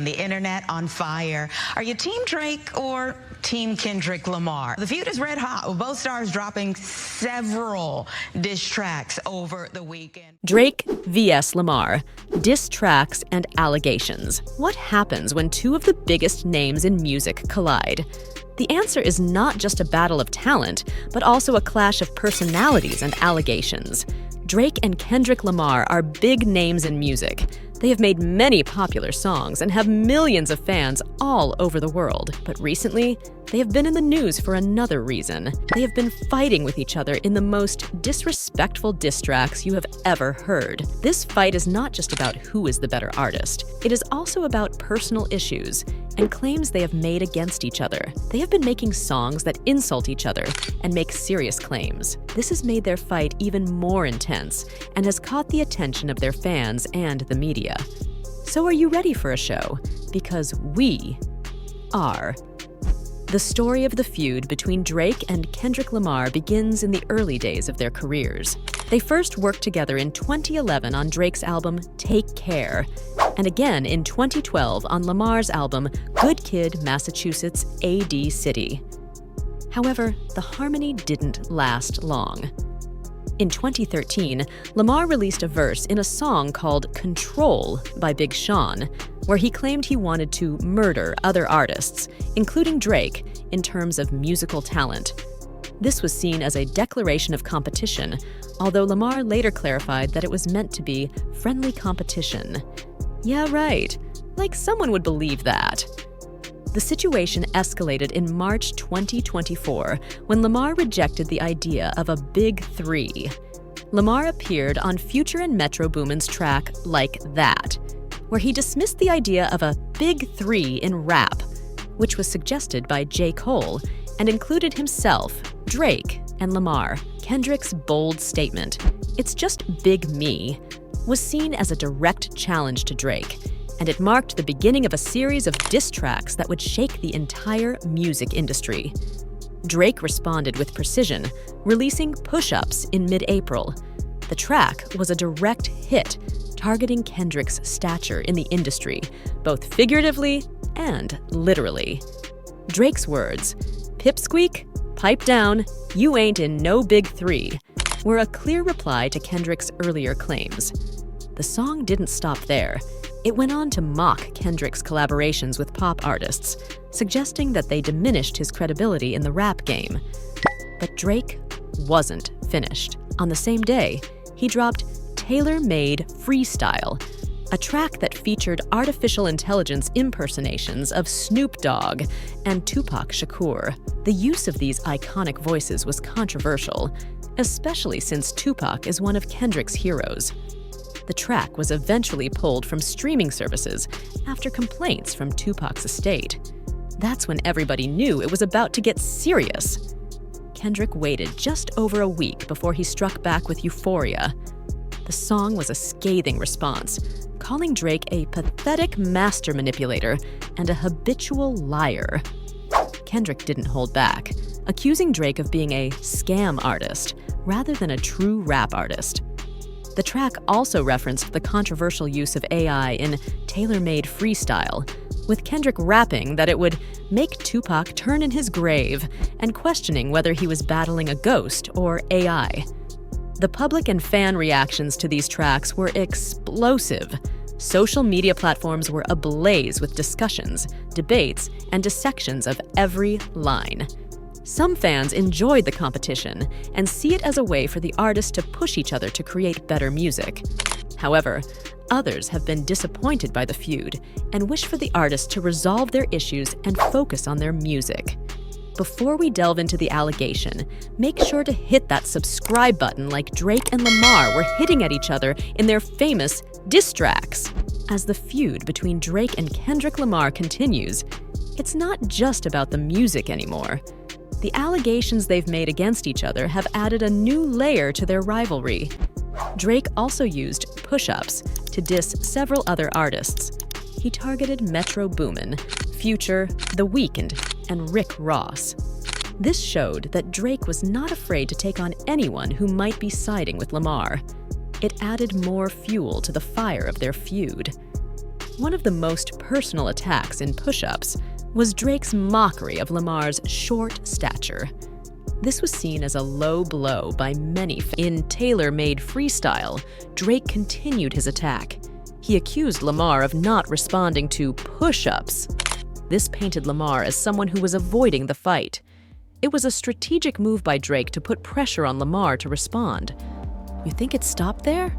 The internet on fire. Are you Team Drake or Team Kendrick Lamar? The feud is red hot, with both stars dropping several diss tracks over the weekend. Drake vs. Lamar. Diss tracks and allegations. What happens when two of the biggest names in music collide? The answer is not just a battle of talent, but also a clash of personalities and allegations. Drake and Kendrick Lamar are big names in music. They have made many popular songs and have millions of fans all over the world. But recently, they have been in the news for another reason. They have been fighting with each other in the most disrespectful diss tracks you have ever heard. This fight is not just about who is the better artist. It is also about personal issues and claims they have made against each other. They have been making songs that insult each other and make serious claims. This has made their fight even more intense and has caught the attention of their fans and the media. So are you ready for a show? Because we are. The story of the feud between Drake and Kendrick Lamar begins in the early days of their careers. They first worked together in 2011 on Drake's album Take Care, and again in 2012 on Lamar's album Good Kid, Massachusetts, AD City. However, the harmony didn't last long. In 2013, Lamar released a verse in a song called Control by Big Sean, where he claimed he wanted to murder other artists, including Drake, in terms of musical talent. This was seen as a declaration of competition, although Lamar later clarified that it was meant to be friendly competition. Yeah, right. Like someone would believe that. The situation escalated in March 2024 when Lamar rejected the idea of a Big Three. Lamar appeared on Future and Metro Boomin's track Like That, where he dismissed the idea of a Big Three in rap, which was suggested by J. Cole and included himself, Drake, and Lamar. Kendrick's bold statement, "It's just Big Me," was seen as a direct challenge to Drake, and it marked the beginning of a series of diss tracks that would shake the entire music industry. Drake responded with precision, releasing Push-Ups in mid-April. The track was a direct hit, targeting Kendrick's stature in the industry, both figuratively and literally. Drake's words, "Pipsqueak, pipe down, you ain't in no Big Three," were a clear reply to Kendrick's earlier claims. The song didn't stop there. It went on to mock Kendrick's collaborations with pop artists, suggesting that they diminished his credibility in the rap game. But Drake wasn't finished. On the same day, he dropped Tailor-Made Freestyle, a track that featured artificial intelligence impersonations of Snoop Dogg and Tupac Shakur. The use of these iconic voices was controversial, especially since Tupac is one of Kendrick's heroes. The track was eventually pulled from streaming services after complaints from Tupac's estate. That's when everybody knew it was about to get serious. Kendrick waited just over a week before he struck back with Euphoria. The song was a scathing response, calling Drake a pathetic master manipulator and a habitual liar. Kendrick didn't hold back, accusing Drake of being a scam artist rather than a true rap artist. The track also referenced the controversial use of AI in Tailor-Made Freestyle, with Kendrick rapping that it would make Tupac turn in his grave and questioning whether he was battling a ghost or AI. The public and fan reactions to these tracks were explosive. Social media platforms were ablaze with discussions, debates, and dissections of every line. Some fans enjoyed the competition and see it as a way for the artists to push each other to create better music. However, others have been disappointed by the feud and wish for the artists to resolve their issues and focus on their music. Before we delve into the allegation, make sure to hit that subscribe button like Drake and Lamar were hitting at each other in their famous diss tracks. As the feud between Drake and Kendrick Lamar continues, it's not just about the music anymore. The allegations they've made against each other have added a new layer to their rivalry. Drake also used Push-Ups to diss several other artists. He targeted Metro Boomin, Future, The Weeknd, and Rick Ross. This showed that Drake was not afraid to take on anyone who might be siding with Lamar. It added more fuel to the fire of their feud. One of the most personal attacks in push-ups was Drake's mockery of Lamar's short stature. This was seen as a low blow by many. In tailor-made freestyle, Drake continued his attack. He accused Lamar of not responding to push-ups. This painted Lamar as someone who was avoiding the fight. It was a strategic move by Drake to put pressure on Lamar to respond. You think it stopped there?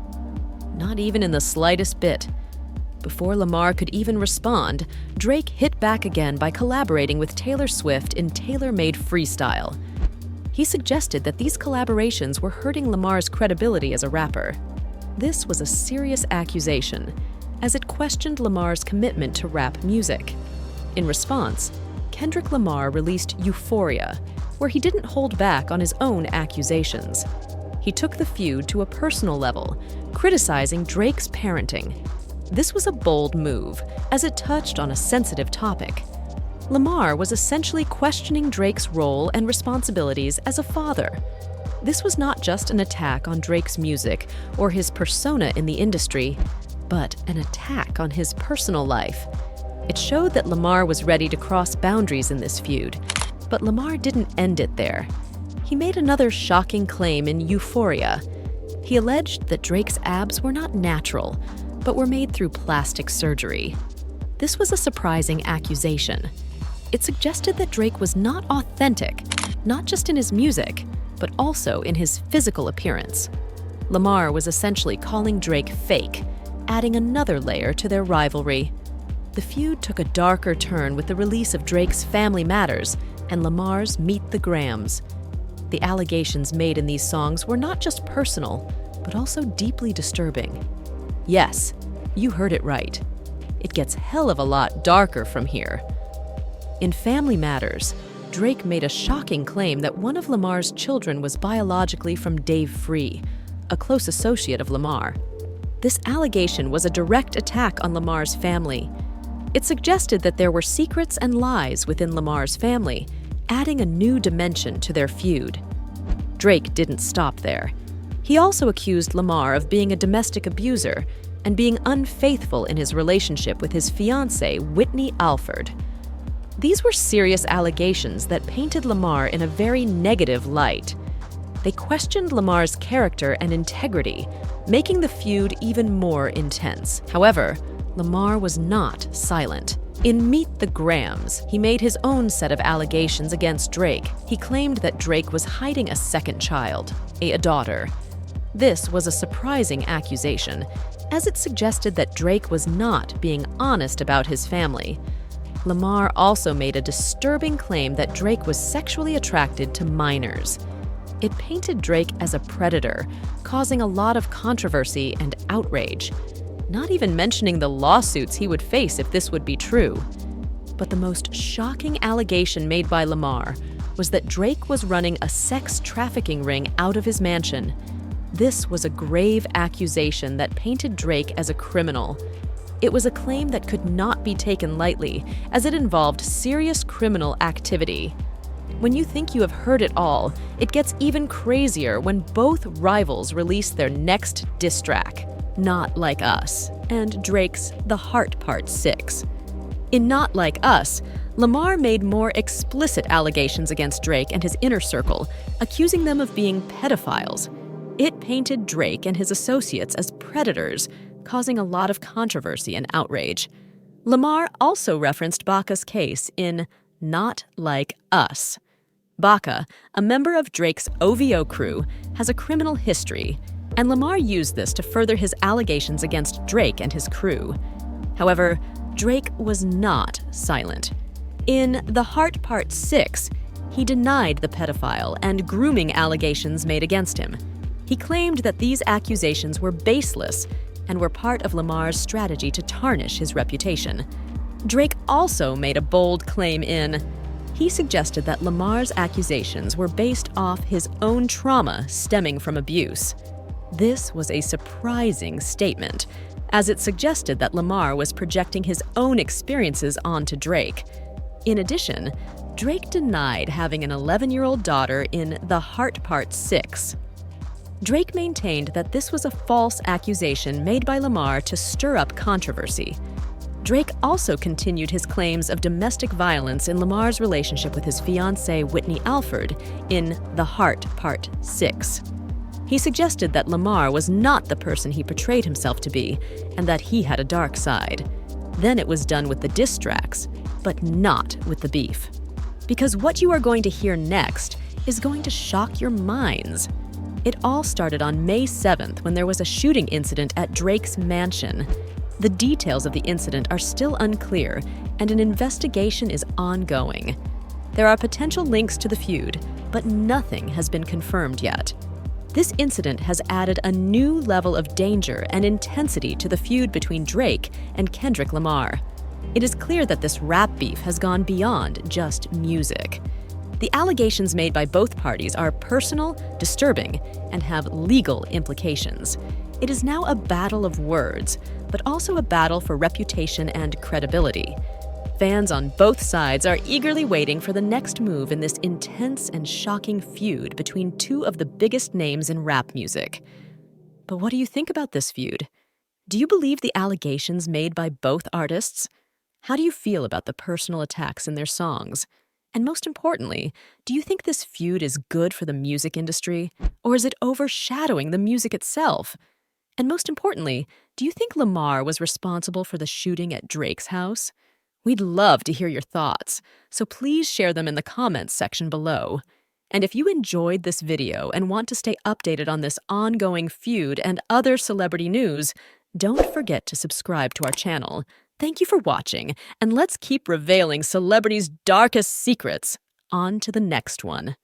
Not even in the slightest bit. Before Lamar could even respond, Drake hit back again by collaborating with Taylor Swift in tailor-made freestyle. He suggested that these collaborations were hurting Lamar's credibility as a rapper. This was a serious accusation, as it questioned Lamar's commitment to rap music. In response, Kendrick Lamar released Euphoria, where he didn't hold back on his own accusations. He took the feud to a personal level, criticizing Drake's parenting. This was a bold move, as it touched on a sensitive topic. Lamar was essentially questioning Drake's role and responsibilities as a father. This was not just an attack on Drake's music or his persona in the industry, but an attack on his personal life. It showed that Lamar was ready to cross boundaries in this feud, but Lamar didn't end it there. He made another shocking claim in Euphoria. He alleged that Drake's abs were not natural, but were made through plastic surgery. This was a surprising accusation. It suggested that Drake was not authentic, not just in his music, but also in his physical appearance. Lamar was essentially calling Drake fake, adding another layer to their rivalry. The feud took a darker turn with the release of Drake's Family Matters and Lamar's Meet the Grams. The allegations made in these songs were not just personal, but also deeply disturbing. Yes, you heard it right. It gets hell of a lot darker from here. In Family Matters, Drake made a shocking claim that one of Lamar's children was biologically from Dave Free, a close associate of Lamar. This allegation was a direct attack on Lamar's family. It suggested that there were secrets and lies within Lamar's family, adding a new dimension to their feud. Drake didn't stop there. He also accused Lamar of being a domestic abuser and being unfaithful in his relationship with his fiancée, Whitney Alford. These were serious allegations that painted Lamar in a very negative light. They questioned Lamar's character and integrity, making the feud even more intense. However, Lamar was not silent. In Meet the Grams, he made his own set of allegations against Drake. He claimed that Drake was hiding a second child, a daughter. This was a surprising accusation, as it suggested that Drake was not being honest about his family. Lamar also made a disturbing claim that Drake was sexually attracted to minors. It painted Drake as a predator, causing a lot of controversy and outrage, not even mentioning the lawsuits he would face if this would be true. But the most shocking allegation made by Lamar was that Drake was running a sex trafficking ring out of his mansion. This was a grave accusation that painted Drake as a criminal. It was a claim that could not be taken lightly, as it involved serious criminal activity. When you think you have heard it all, it gets even crazier when both rivals release their next diss track, Not Like Us, and Drake's The Heart Part 6. In Not Like Us, Lamar made more explicit allegations against Drake and his inner circle, accusing them of being pedophiles. It painted Drake and his associates as predators, causing a lot of controversy and outrage. Lamar also referenced Baca's case in Not Like Us. Baca, a member of Drake's OVO crew, has a criminal history, and Lamar used this to further his allegations against Drake and his crew. However, Drake was not silent. In The Heart Part 6, he denied the pedophile and grooming allegations made against him. He claimed that these accusations were baseless and were part of Lamar's strategy to tarnish his reputation. Drake also made a bold claim in. He suggested that Lamar's accusations were based off his own trauma stemming from abuse. This was a surprising statement, as it suggested that Lamar was projecting his own experiences onto Drake. In addition, Drake denied having an 11-year-old daughter in The Heart Part 6. Drake maintained that this was a false accusation made by Lamar to stir up controversy. Drake also continued his claims of domestic violence in Lamar's relationship with his fiancée Whitney Alford in The Heart Part 6. He suggested that Lamar was not the person he portrayed himself to be, and that he had a dark side. Then it was done with the diss tracks, but not with the beef. Because what you are going to hear next is going to shock your minds. It all started on May 7th when there was a shooting incident at Drake's mansion. The details of the incident are still unclear, and an investigation is ongoing. There are potential links to the feud, but nothing has been confirmed yet. This incident has added a new level of danger and intensity to the feud between Drake and Kendrick Lamar. It is clear that this rap beef has gone beyond just music. The allegations made by both parties are personal, disturbing, and have legal implications. It is now a battle of words, but also a battle for reputation and credibility. Fans on both sides are eagerly waiting for the next move in this intense and shocking feud between two of the biggest names in rap music. But what do you think about this feud? Do you believe the allegations made by both artists? How do you feel about the personal attacks in their songs? And most importantly, do you think this feud is good for the music industry, or is it overshadowing the music itself? And most importantly, do you think Lamar was responsible for the shooting at Drake's house? We'd love to hear your thoughts, so please share them in the comments section below. And if you enjoyed this video and want to stay updated on this ongoing feud and other celebrity news, don't forget to subscribe to our channel. Thank you for watching, and let's keep revealing celebrities' darkest secrets. On to the next one.